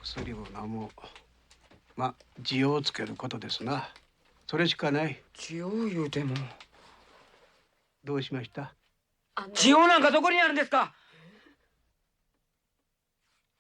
薬も何もま、塩をつけることですな。それしかない。塩言うても。どうしました？塩なんかどこにあるんですか?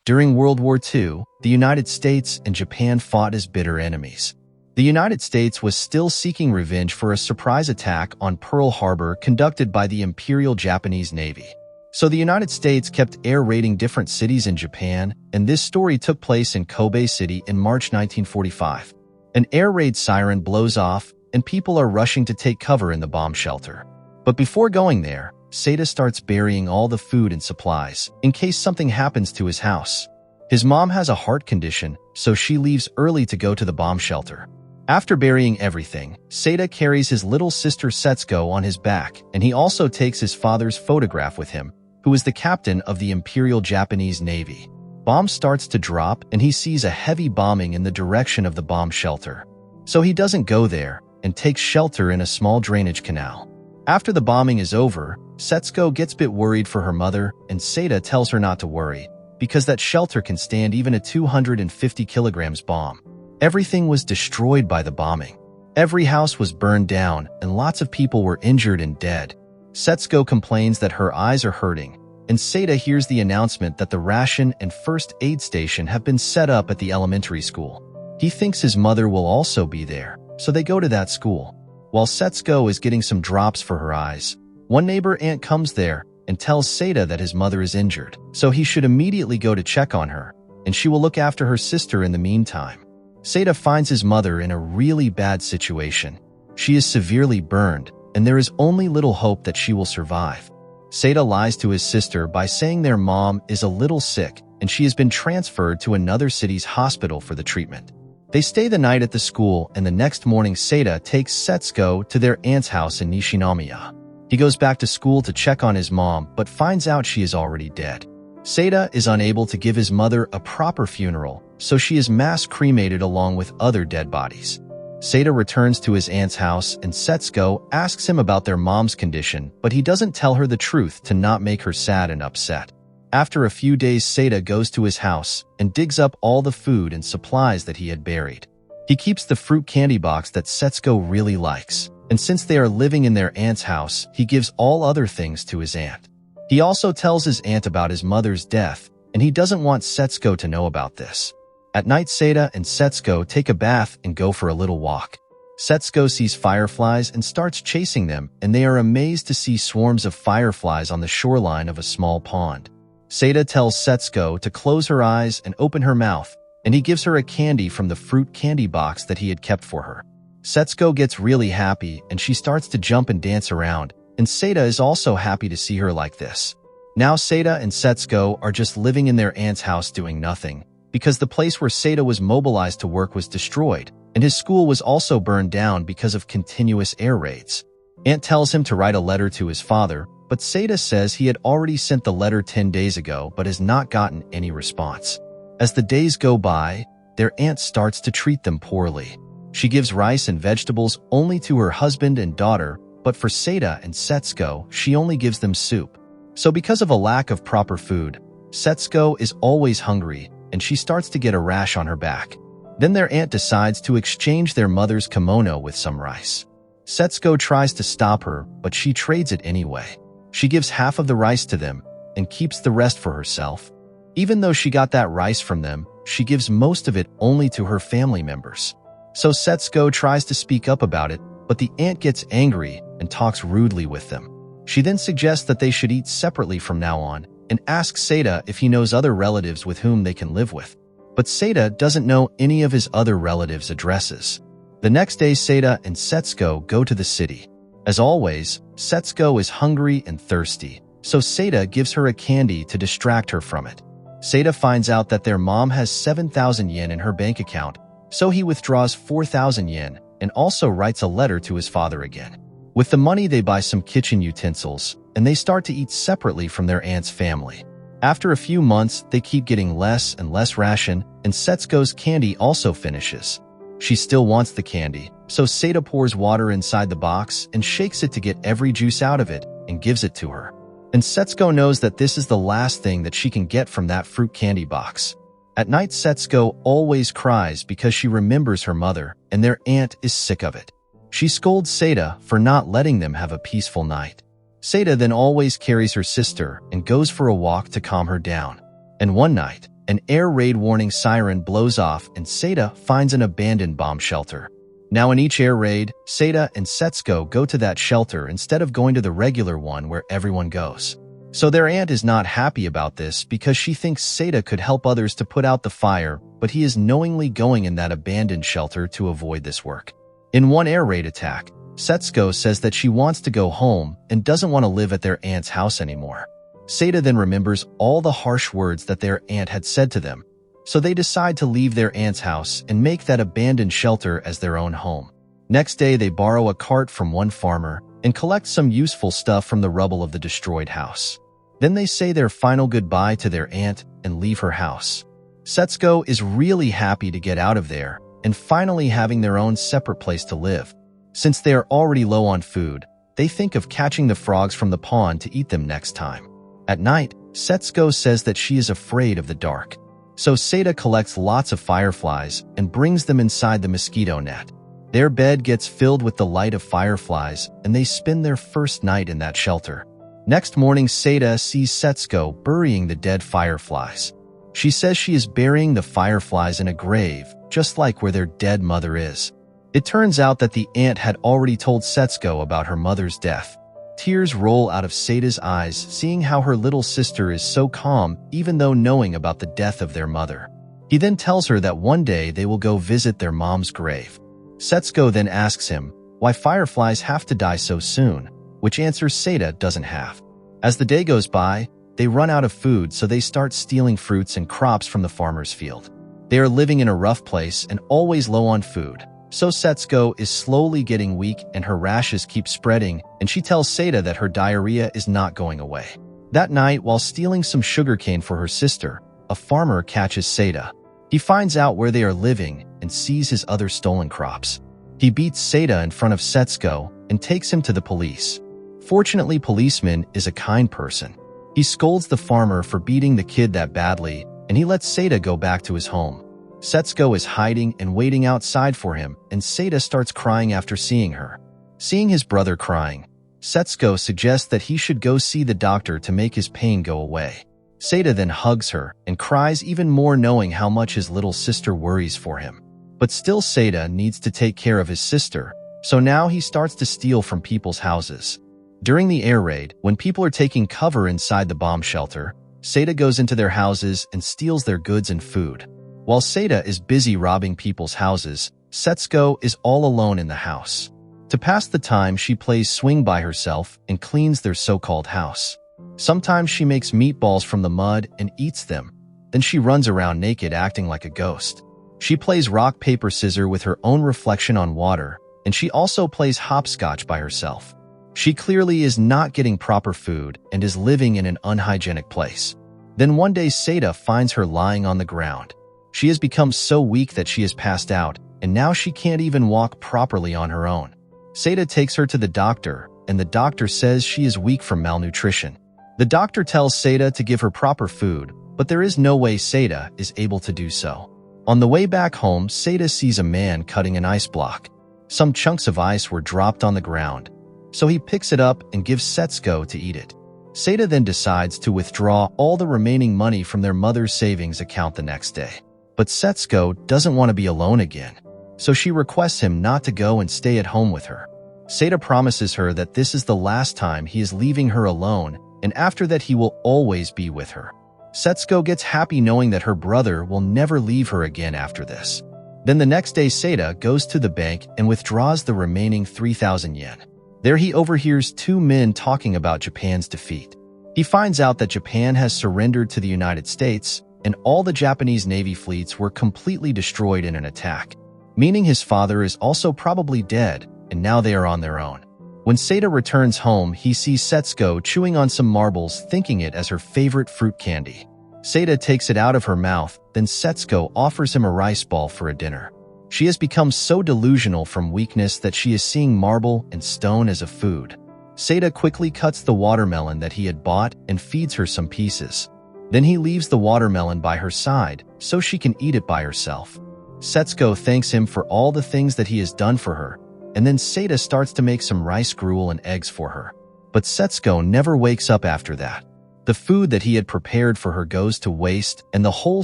During World War II, the United States and Japan fought as bitter enemies. The United States was still seeking revenge for a surprise attack on Pearl Harbor conducted by the Imperial Japanese Navy. So the United States kept air raiding different cities in Japan, and this story took place in Kobe City in March 1945. An air raid siren blows off, and people are rushing to take cover in the bomb shelter. But before going there, Seita starts burying all the food and supplies, in case something happens to his house. His mom has a heart condition, so she leaves early to go to the bomb shelter. After burying everything, Seita carries his little sister Setsuko on his back, and he also takes his father's photograph with him, who is the captain of the Imperial Japanese Navy. Bomb starts to drop, and he sees a heavy bombing in the direction of the bomb shelter. So he doesn't go there, and takes shelter in a small drainage canal. After the bombing is over, Setsuko gets a bit worried for her mother, and Seita tells her not to worry, because that shelter can stand even a 250 kilograms bomb. Everything was destroyed by the bombing. Every house was burned down, and lots of people were injured and dead. Setsuko complains that her eyes are hurting, and Seita hears the announcement that the ration and first aid station have been set up at the elementary school. He thinks his mother will also be there, so they go to that school. While Setsuko is getting some drops for her eyes, one neighbor aunt comes there and tells Seita that his mother is injured, so he should immediately go to check on her, and she will look after her sister in the meantime. Seita finds his mother in a really bad situation. She is severely burned, and there is only little hope that she will survive. Seita lies to his sister by saying their mom is a little sick, and she has been transferred to another city's hospital for the treatment. They stay the night at the school, and the next morning Seita takes Setsuko to their aunt's house in Nishinomiya. He goes back to school to check on his mom, but finds out she is already dead. Seita is unable to give his mother a proper funeral, so she is mass cremated along with other dead bodies. Seita returns to his aunt's house, and Setsuko asks him about their mom's condition, but he doesn't tell her the truth to not make her sad and upset. After a few days, Seita goes to his house and digs up all the food and supplies that he had buried. He keeps the fruit candy box that Setsuko really likes, and since they are living in their aunt's house, he gives all other things to his aunt. He also tells his aunt about his mother's death, and he doesn't want Setsuko to know about this. At night, Seita and Setsuko take a bath and go for a little walk. Setsuko sees fireflies and starts chasing them, and they are amazed to see swarms of fireflies on the shoreline of a small pond. Seita tells Setsuko to close her eyes and open her mouth, and he gives her a candy from the fruit candy box that he had kept for her. Setsuko gets really happy, and she starts to jump and dance around, and Seita is also happy to see her like this. Now Seita and Setsuko are just living in their aunt's house doing nothing, because the place where Seita was mobilized to work was destroyed, and his school was also burned down because of continuous air raids. Aunt tells him to write a letter to his father, but Seita says he had already sent the letter 10 days ago but has not gotten any response. As the days go by, their aunt starts to treat them poorly. She gives rice and vegetables only to her husband and daughter, but for Seita and Setsuko, she only gives them soup. So because of a lack of proper food, Setsuko is always hungry, and she starts to get a rash on her back. Then their aunt decides to exchange their mother's kimono with some rice. Setsuko tries to stop her, but she trades it anyway. She gives half of the rice to them and keeps the rest for herself. Even though she got that rice from them, she gives most of it only to her family members. So Setsuko tries to speak up about it, but the aunt gets angry and talks rudely with them. She then suggests that they should eat separately from now on and asks Seita if he knows other relatives with whom they can live with. But Seita doesn't know any of his other relatives' addresses. The next day, Seita and Setsuko go to the city. As always, Setsuko is hungry and thirsty, so Seita gives her a candy to distract her from it. Seita finds out that their mom has 7,000 yen in her bank account, so he withdraws 4,000 yen and also writes a letter to his father again. With the money, they buy some kitchen utensils, and they start to eat separately from their aunt's family. After a few months, they keep getting less and less ration, and Setsuko's candy also finishes. She still wants the candy, so Seita pours water inside the box and shakes it to get every juice out of it and gives it to her. And Setsuko knows that this is the last thing that she can get from that fruit candy box. At night, Setsuko always cries because she remembers her mother, and their aunt is sick of it. She scolds Seita for not letting them have a peaceful night. Seita then always carries her sister and goes for a walk to calm her down. And one night, an air raid warning siren blows off and Seita finds an abandoned bomb shelter. Now in each air raid, Seita and Setsuko go to that shelter instead of going to the regular one where everyone goes. So their aunt is not happy about this because she thinks Seita could help others to put out the fire, but he is knowingly going in that abandoned shelter to avoid this work. In one air raid attack, Setsuko says that she wants to go home and doesn't want to live at their aunt's house anymore. Seita then remembers all the harsh words that their aunt had said to them, so they decide to leave their aunt's house and make that abandoned shelter as their own home. Next day, they borrow a cart from one farmer and collect some useful stuff from the rubble of the destroyed house. Then they say their final goodbye to their aunt and leave her house. Setsuko is really happy to get out of there and finally having their own separate place to live. Since they are already low on food, they think of catching the frogs from the pond to eat them next time. At night, Setsuko says that she is afraid of the dark. So Seita collects lots of fireflies and brings them inside the mosquito net. Their bed gets filled with the light of fireflies and they spend their first night in that shelter. Next morning, Seita sees Setsuko burying the dead fireflies. She says she is burying the fireflies in a grave, just like where their dead mother is. It turns out that the aunt had already told Setsuko about her mother's death. Tears roll out of Seita's eyes, seeing how her little sister is so calm, even though knowing about the death of their mother. He then tells her that one day they will go visit their mom's grave. Setsuko then asks him why fireflies have to die so soon, which answer Seita doesn't have. As the day goes by, they run out of food, so they start stealing fruits and crops from the farmer's field. They are living in a rough place and always low on food. So Setsuko is slowly getting weak and her rashes keep spreading, and she tells Seita that her diarrhea is not going away. That night, while stealing some sugarcane for her sister, a farmer catches Seita. He finds out where they are living and sees his other stolen crops. He beats Seita in front of Setsuko and takes him to the police. Fortunately, policeman is a kind person. He scolds the farmer for beating the kid that badly, and he lets Seita go back to his home. Setsuko is hiding and waiting outside for him, and Seita starts crying after seeing her. Seeing his brother crying, Setsuko suggests that he should go see the doctor to make his pain go away. Seita then hugs her and cries even more, knowing how much his little sister worries for him. But still, Seita needs to take care of his sister, so now he starts to steal from people's houses. During the air raid, when people are taking cover inside the bomb shelter, Seita goes into their houses and steals their goods and food. While Seita is busy robbing people's houses, Setsuko is all alone in the house. To pass the time, she plays swing by herself and cleans their so-called house. Sometimes she makes meatballs from the mud and eats them. Then she runs around naked, acting like a ghost. She plays rock, paper, scissors with her own reflection on water, and she also plays hopscotch by herself. She clearly is not getting proper food and is living in an unhygienic place. Then one day, Seita finds her lying on the ground. She has become so weak that she has passed out, and now she can't even walk properly on her own. Seita takes her to the doctor, and the doctor says she is weak from malnutrition. The doctor tells Seita to give her proper food, but there is no way Seita is able to do so. On the way back home, Seita sees a man cutting an ice block. Some chunks of ice were dropped on the ground, so he picks it up and gives Setsuko to eat it. Seita then decides to withdraw all the remaining money from their mother's savings account the next day. But Setsuko doesn't want to be alone again, so she requests him not to go and stay at home with her. Seita promises her that this is the last time he is leaving her alone, and after that he will always be with her. Setsuko gets happy knowing that her brother will never leave her again after this. Then the next day, Seita goes to the bank and withdraws the remaining 3,000 yen. There he overhears two men talking about Japan's defeat. He finds out that Japan has surrendered to the United States, and all the Japanese Navy fleets were completely destroyed in an attack, meaning his father is also probably dead, and now they are on their own. When Seita returns home, he sees Setsuko chewing on some marbles, thinking it as her favorite fruit candy. Seita takes it out of her mouth, then Setsuko offers him a rice ball for a dinner. She has become so delusional from weakness that she is seeing marble and stone as a food. Seita quickly cuts the watermelon that he had bought and feeds her some pieces. Then he leaves the watermelon by her side so she can eat it by herself. Setsuko thanks him for all the things that he has done for her, and then Seita starts to make some rice gruel and eggs for her. But Setsuko never wakes up after that. The food that he had prepared for her goes to waste, and the whole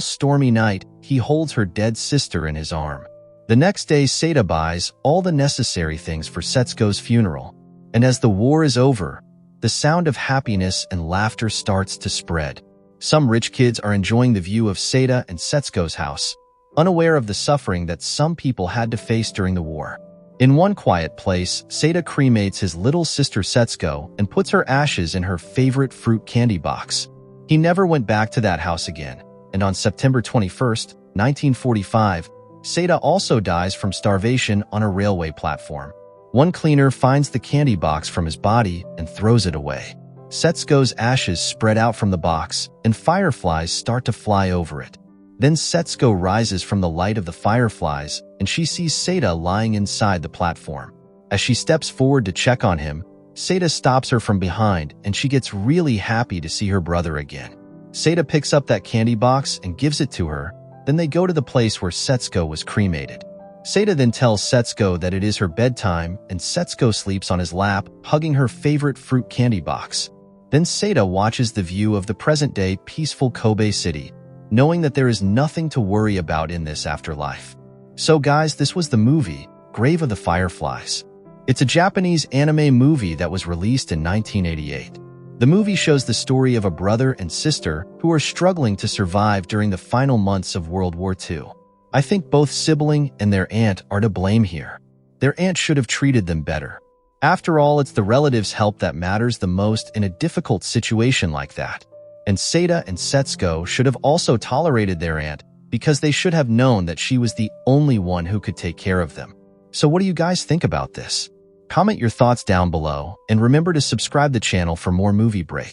stormy night, he holds her dead sister in his arm. The next day, Seita buys all the necessary things for Setsuko's funeral. And as the war is over, the sound of happiness and laughter starts to spread. Some rich kids are enjoying the view of Seita and Setsuko's house, unaware of the suffering that some people had to face during the war. In one quiet place, Seita cremates his little sister Setsuko and puts her ashes in her favorite fruit candy box. He never went back to that house again, and on September 21st, 1945, Seita also dies from starvation on a railway platform. One cleaner finds the candy box from his body and throws it away. Setsuko's ashes spread out from the box, and fireflies start to fly over it. Then Setsuko rises from the light of the fireflies, and she sees Seita lying inside the platform. As she steps forward to check on him, Seita stops her from behind, and she gets really happy to see her brother again. Seita picks up that candy box and gives it to her. Then they go to the place where Setsuko was cremated. Seita then tells Setsuko that it is her bedtime, and Setsuko sleeps on his lap, hugging her favorite fruit candy box. Then Seita watches the view of the present-day peaceful Kobe City, knowing that there is nothing to worry about in this afterlife. So guys, this was the movie, Grave of the Fireflies. It's a Japanese anime movie that was released in 1988. The movie shows the story of a brother and sister who are struggling to survive during the final months of World War II. I think both sibling and their aunt are to blame here. Their aunt should have treated them better. After all, it's the relatives' help that matters the most in a difficult situation like that. And Seita and Setsuko should have also tolerated their aunt because they should have known that she was the only one who could take care of them. So what do you guys think about this? Comment your thoughts down below, and remember to subscribe the channel for more movie break.